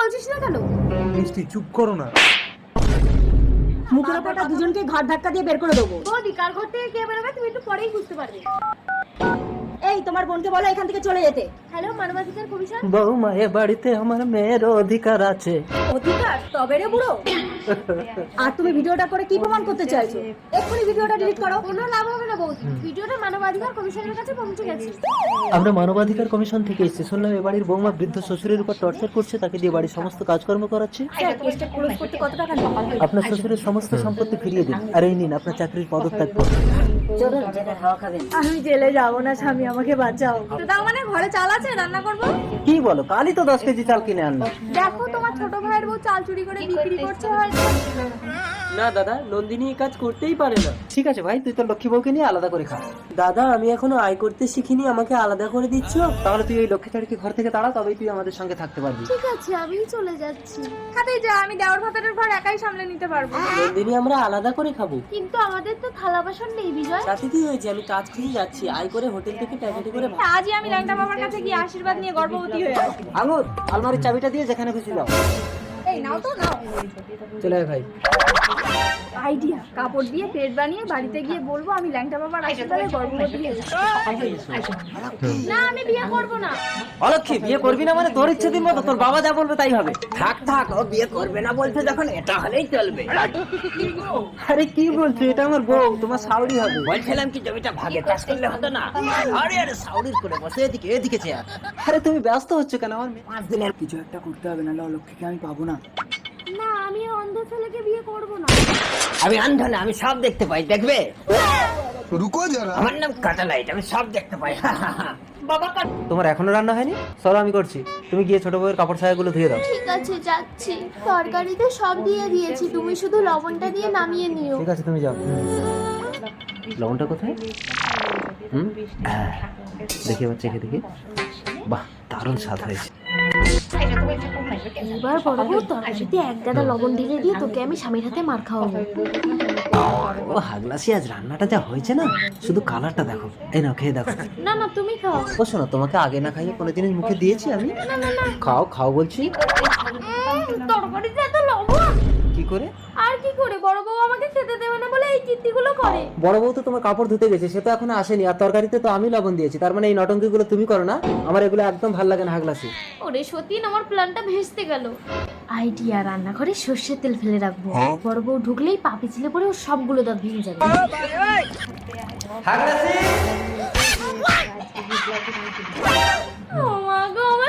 বলছিস না কেন? মিষ্টি চুপ করো না। মুখের ওপরটা দুজনকে ঘাট ধাক্কা দিয়ে বের করে দেবো। বৌদি কার ঘর থেকে কে বেরোবে তুমি একটু পরেই বুঝতে পারবে। এই তোমার বোনকে বলো এখান থেকে চলে যেতে। হ্যালো মানবাধিকার কমিশন। বৌমা, এ বাড়িতে আমার মেয়ের অধিকার আছে। অধিকার? তবে রে বুড়ো। আর তুমি ভিডিওটা করে কি প্রমাণ করতে চাইছো? এক্ষুনি ভিডিওটা ডিলিট করো। কোনো লাভ হবে না বৌদি, ভিডিওটা মানবাধিকার কমিশনের কাছে পৌঁছে গেছে। আমরা মানবাধিকার কমিশন থেকে এসেছি, শুনলাম এ বাড়ির বৌমা বৃদ্ধ শ্বশুরের উপর টর্চার করছে, তাকে দিয়ে বাড়ির সমস্ত কাজকর্ম করাচ্ছে। স্যার, কেসটা ক্লোজ করতে কত টাকা নেবে? আপনার শ্বশুরের সমস্ত সম্পত্তি ফিরিয়ে দিন, আর এই নিন আপনার চাকরির পদত্যাগ। চলুন জেলে খাওয়া খাবেন। আমি জেলে যাবো না স্বামী, আমাকে বাঁচাও। তো তার মানে ঘরে চাল আছে, রান্না করব? কি বলো, কালই তো 10 কেজি চাল কিনে আনলাম। দেখো তোমার ছোট ভাইয়ের বউ চাল চুরি করে বিক্রি করছে হয়তো। না দাদা, নন্দিনী এই কাজ করতেই পারে না। ঠিক আছে ভাই, তুই তোর লক্ষ্মী বউকে নিয়ে আলাদা করে খা। দাদা, আমি এখনো আয় করতে শিখিনি, আমাকে আলাদা করে দিচ্ছ? তাহলে তুই এই লক্ষ্মী ছাড়িকে ঘর থেকে তাড়া, তবেই তুই আমাদের সঙ্গে থাকতে পারবি। ঠিক আছে, আমি চলে যাচ্ছি। খাতেই যা, আমি দেওয়ার ভাতারের ভার একাই সামলে নিতে পারবো। নন্দিনী, আমরা আলাদা করে খাবো। কিন্তু আমাদের তো থালা বাসন নেই বিজয়। তাতে কি হয়েছে, আমি কাজ খুঁজে যাচ্ছি, আয় করে হোটেল থেকে প্যাকেটে করে আজই আমি ল্যাংটা বাবার কাছে গিয়ে আশীর্বাদ নিয়ে গর্ভবতী হয়ে আসি। আঙুর, আলমারির চাবিটা দিয়ে যেখানে খুশি যাও। এই নাও তো নাও। চলে আয় ভাই। আইডিয়া, কাপড় দিয়ে পেট বানিয়ে বাড়িতে গিয়ে বলবো আমি ল্যাংটা বাবার আশীর্বাদে গর্ভবতী হয়েছি। না, আমি বিয়ে করব না। অলক্ষী, বিয়ে করবি না মানে তোর ইচ্ছে দিন মতো, তোর বাবা যা বলবে তাই হবে। থাক থাক, ও বিয়ে করবে না বলছে যখন, এটা হলেই চলবে। আরে কি বলছো, এটা আমার বউ, তোমার শাওরি হবে। বলছিলাম কি জমিটা ভাগে চাষ করলে হতো না? আরে আরে শাওরির করে বসে এদিকে এদিকে চেয়ার। আরে তুমি ব্যস্ত হচ্ছ কেন? আমার 5 দিনের কিছু একটা করতে হবে, না লক্ষ্মীকে আমি পাবো না। না, আমি অন্ধ ছেলেকে বিয়ে করব না। আমি অন্ধ না, আমি সব দেখতে পাই, দেখবে? রুকো যারা। আমার নাম কাটালাইট, আমি সব দেখতে পাই। বাবা, তোমার এখনো রান্না হয়নি? চলো আমি করছি, তুমি গিয়ে ছোট বউয়ের কাপড় ছায়াগুলো ধুয়ে দাও। ঠিক আছে, যাচ্ছি। তরকারিতে সব দিয়ে দিয়েছি, তুমি শুধু লবণটা দিয়ে নামিয়ে নিও। ঠিক আছে, তুমি যাও। লবণটা কোথায়? দেখি এবার চেখে দেখি। বাহ, দারুণ স্বাদ হয়েছে। এবার বড় বউ তরকারিতে এক গাদা লবণ ঢেলে দিয়ে তোকে আমি স্বামীর হাতে মার খাওয়াবো। ও হাগলাসি, আজ রান্নাটা যা হয়েছে না, শুধু কালারটা দেখো। এই নাও, খেয়ে দেখো। না না, তুমি খাও। ও শোনো, তোমাকে আগে না খাইয়ে কোনো জিনিস মুখে দিয়েছি আমি? না না না, খাও খাও বলছি। তরকারিতে এত লবণ। কি করে? আর কি করে, বড় বউ আমাকে খেতে দেবে না বলে এই কীর্তিগুলো করে। বড় বউ তো তোমার কাপড় ধুতে গেছে, সে তো এখনো আসেনি, আর তরকারিতে তো আমি লবণ দিয়েছি, তার মানে এই নটঙ্কিগুলো তুমি করো না? আমার এগুলো একদম ভালো লাগে না, হাগলাসি। ওরে সতীন, আমার প্ল্যানটা ভেস্তে গেল। আইডিয়া, রান্নাঘরে সর্ষের তেল ফেলে রাখবো, বড় বউ ঢুকলেই পা পিছলে পড়ে ওর সবগুলো দাঁত ভেঙে যাবে। ও মা গো, আমার